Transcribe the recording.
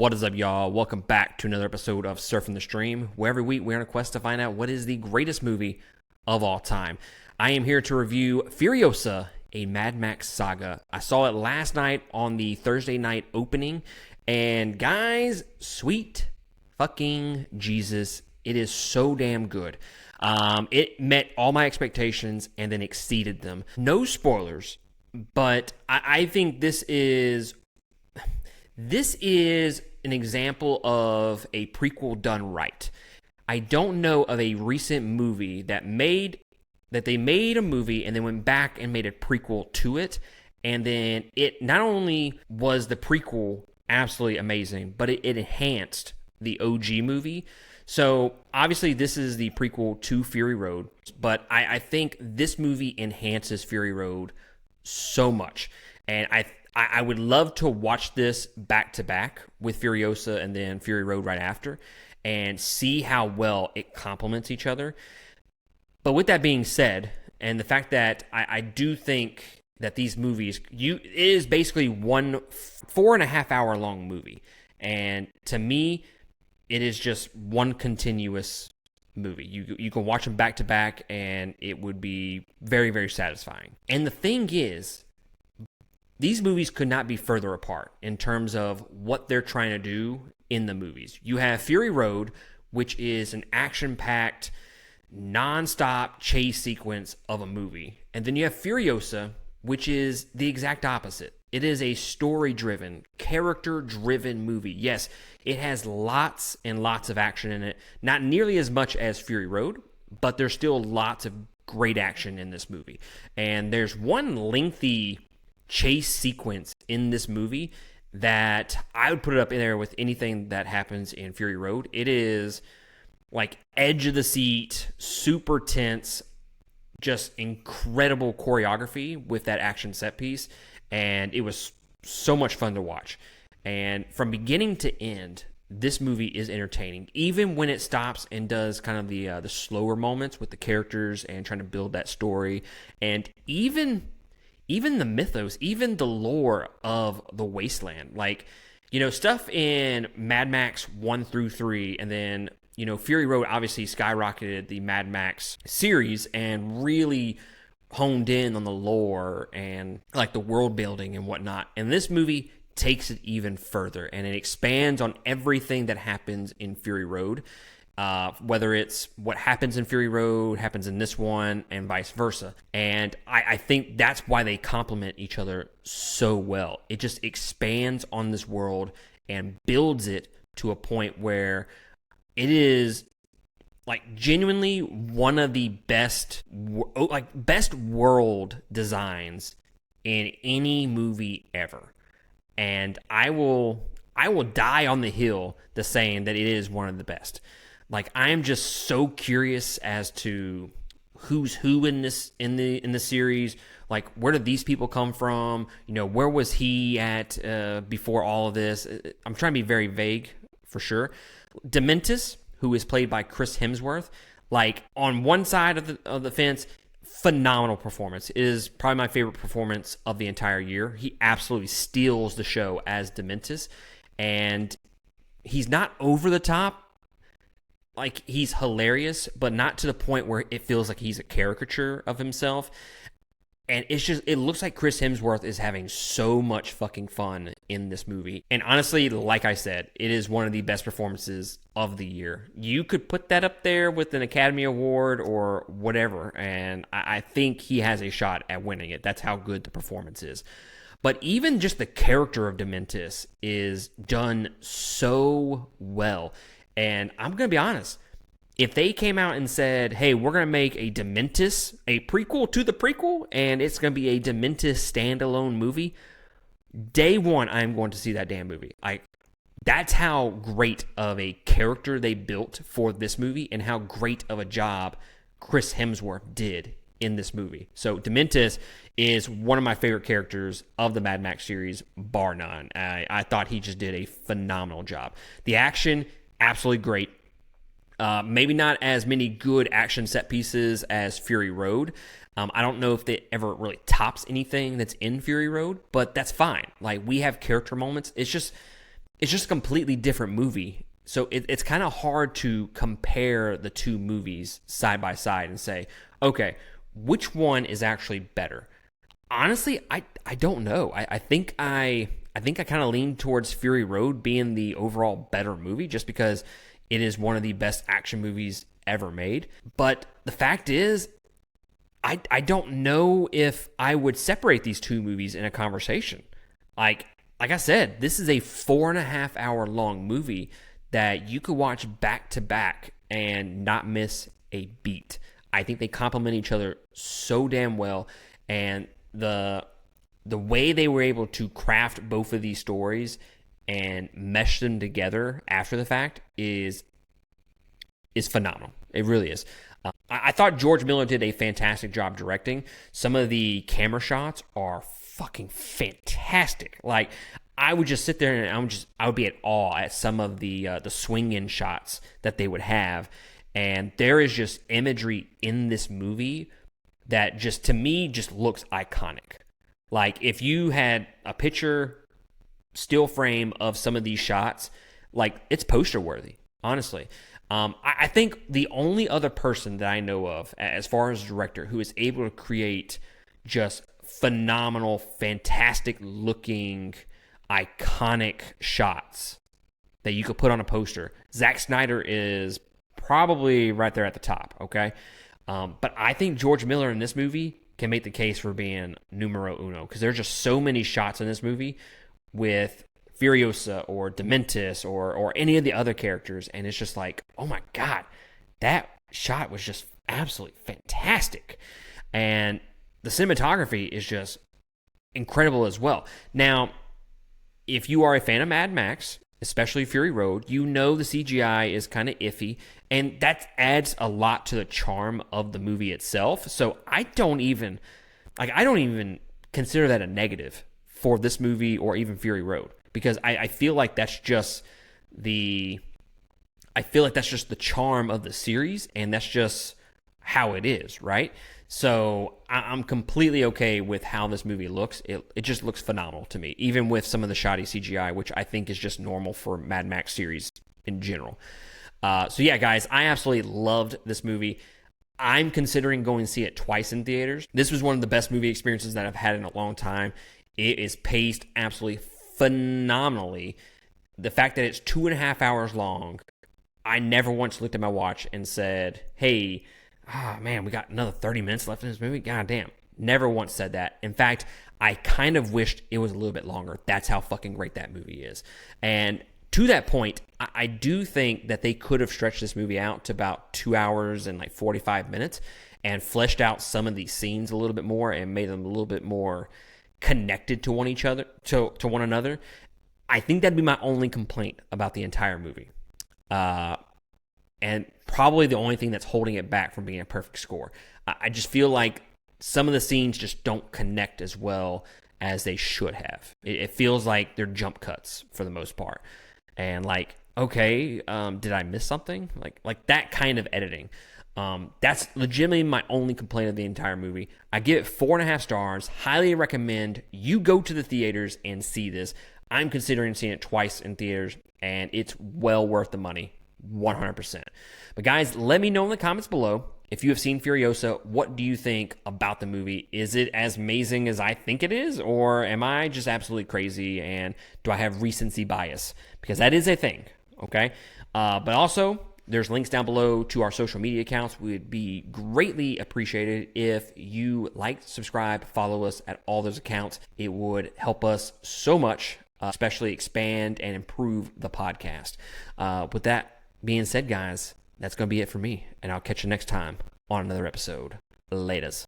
What is up, y'all? Welcome back to another episode of Surfing the Stream, where every week we're on a quest to find out what is the greatest movie of all time. I am here to review Furiosa, a Mad Max saga. I saw it last night on the Thursday night opening, and guys, sweet fucking Jesus, it is so damn good. It met all my expectations and then exceeded them. No spoilers, but I think this is an example of a prequel done right. I don't know of a recent movie that they made a movie and then went back and made a prequel to it, and then it not only was the prequel absolutely amazing, but it enhanced the OG movie. So obviously this is the prequel to Fury Road, but I think this movie enhances Fury Road so much, and I would love to watch this back to back with Furiosa and then Fury Road right after and see how well it complements each other. But with that being said, and the fact that I do think that these movies, it is basically one 4.5 hour long movie. And to me, it is just one continuous movie. You can watch them back to back and it would be very, very satisfying. And the thing is, these movies could not be further apart in terms of what they're trying to do in the movies. You have Fury Road, which is an action-packed, non-stop chase sequence of a movie. And then you have Furiosa, which is the exact opposite. It is a story-driven, character-driven movie. Yes, it has lots and lots of action in it. Not nearly as much as Fury Road, but there's still lots of great action in this movie. And there's one lengthy chase sequence in this movie that I would put it up in there with anything that happens in Fury Road. It is like edge of the seat, super tense, just incredible choreography with that action set piece, and it was so much fun to watch. And from beginning to end, this movie is entertaining, even when it stops and does kind of the slower moments with the characters and trying to build that story, and even the mythos, even the lore of the wasteland. Like, stuff in Mad Max 1 through 3, and then, Fury Road obviously skyrocketed the Mad Max series and really honed in on the lore and, like, the world building and whatnot. And this movie takes it even further, and it expands on everything that happens in Fury Road. Whether it's what happens in Fury Road, happens in this one, and vice versa. And I think that's why they complement each other so well. It just expands on this world and builds it to a point where it is like genuinely one of the best world designs in any movie ever. And I will die on the hill to saying that it is one of the best. Like, I am just so curious as to who's who in the series. Like, where did these people come from? Where was he at before all of this? I'm trying to be very vague for sure. Dementis, who is played by Chris Hemsworth, like, on one side of the fence, phenomenal performance. It is probably my favorite performance of the entire year. He absolutely steals the show as Dementis, and he's not over the top. Like, he's hilarious, but not to the point where it feels like he's a caricature of himself. And it looks like Chris Hemsworth is having so much fucking fun in this movie. And honestly, like I said, it is one of the best performances of the year. You could put that up there with an Academy Award or whatever, and I think he has a shot at winning it. That's how good the performance is. But even just the character of Dementis is done so well. And I'm going to be honest, if they came out and said, hey, we're going to make a Dementis, a prequel to the prequel, and it's going to be a Dementis standalone movie, day one, I'm going to see that damn movie. That's how great of a character they built for this movie and how great of a job Chris Hemsworth did in this movie. So Dementis is one of my favorite characters of the Mad Max series, bar none. I thought he just did a phenomenal job. The action, absolutely great. Maybe not as many good action set pieces as Fury Road. I don't know if it ever really tops anything that's in Fury Road, but that's fine. Like, we have character moments. It's just it's just a completely different movie. So it's kind of hard to compare the two movies side by side and say, okay, which one is actually better? Honestly, I don't know. I think I kind of lean towards Fury Road being the overall better movie just because it is one of the best action movies ever made. But the fact is, I don't know if I would separate these two movies in a conversation. Like I said, this is a 4.5 hour long movie that you could watch back to back and not miss a beat. I think they complement each other so damn well, and the way they were able to craft both of these stories and mesh them together after the fact is phenomenal. It really is. I thought George Miller did a fantastic job directing. Some of the camera shots are fucking fantastic. Like, I would just sit there and I would be at awe at some of the swing-in shots that they would have. And there is just imagery in this movie that just, to me, just looks iconic. Like, if you had a picture, still frame of some of these shots, like, it's poster worthy, honestly. I think the only other person that I know of, as far as director, who is able to create just phenomenal, fantastic looking, iconic shots that you could put on a poster, Zack Snyder is probably right there at the top, okay? But I think George Miller in this movie can make the case for being numero uno, because there's just so many shots in this movie with Furiosa or Dementis or any of the other characters, and it's just like, oh my God, that shot was just absolutely fantastic. And the cinematography is just incredible as well. Now, if you are a fan of Mad Max, especially Fury Road, you know the CGI is kind of iffy, and that adds a lot to the charm of the movie itself. So I don't even consider that a negative for this movie or even Fury Road, because I feel like that's just the charm of the series, and that's just how it is, right? So I'm completely okay with how this movie looks. It just looks phenomenal to me, even with some of the shoddy CGI, which I think is just normal for Mad Max series in general. So yeah, guys, I absolutely loved this movie. I'm considering going to see it twice in theaters. This was one of the best movie experiences that I've had in a long time. It is paced absolutely phenomenally. The fact that it's 2.5 hours long, I never once looked at my watch and said, hey, man, we got another 30 minutes left in this movie. God damn. Never once said that. In fact, I kind of wished it was a little bit longer. That's how fucking great that movie is. And to that point, I do think that they could have stretched this movie out to about 2 hours and like 45 minutes and fleshed out some of these scenes a little bit more and made them a little bit more connected to to one another. I think that'd be my only complaint about the entire movie. And probably the only thing that's holding it back from being a perfect score. I just feel like some of the scenes just don't connect as well as they should have. It feels like they're jump cuts for the most part. And like, okay, did I miss something? Like that kind of editing. That's legitimately my only complaint of the entire movie. I give it 4.5 stars. Highly recommend you go to the theaters and see this. I'm considering seeing it twice in theaters, and it's well worth the money. 100%. But guys, let me know in the comments below if you have seen Furiosa. What do you think about the movie? Is it as amazing as I think it is, or am I just absolutely crazy, and do I have recency bias? Because that is a thing, okay? But also, there's links down below to our social media accounts. We would be greatly appreciated if you like, subscribe, follow us at all those accounts. It would help us so much, especially expand and improve the podcast. With that being said, guys, that's going to be it for me, and I'll catch you next time on another episode. Laters.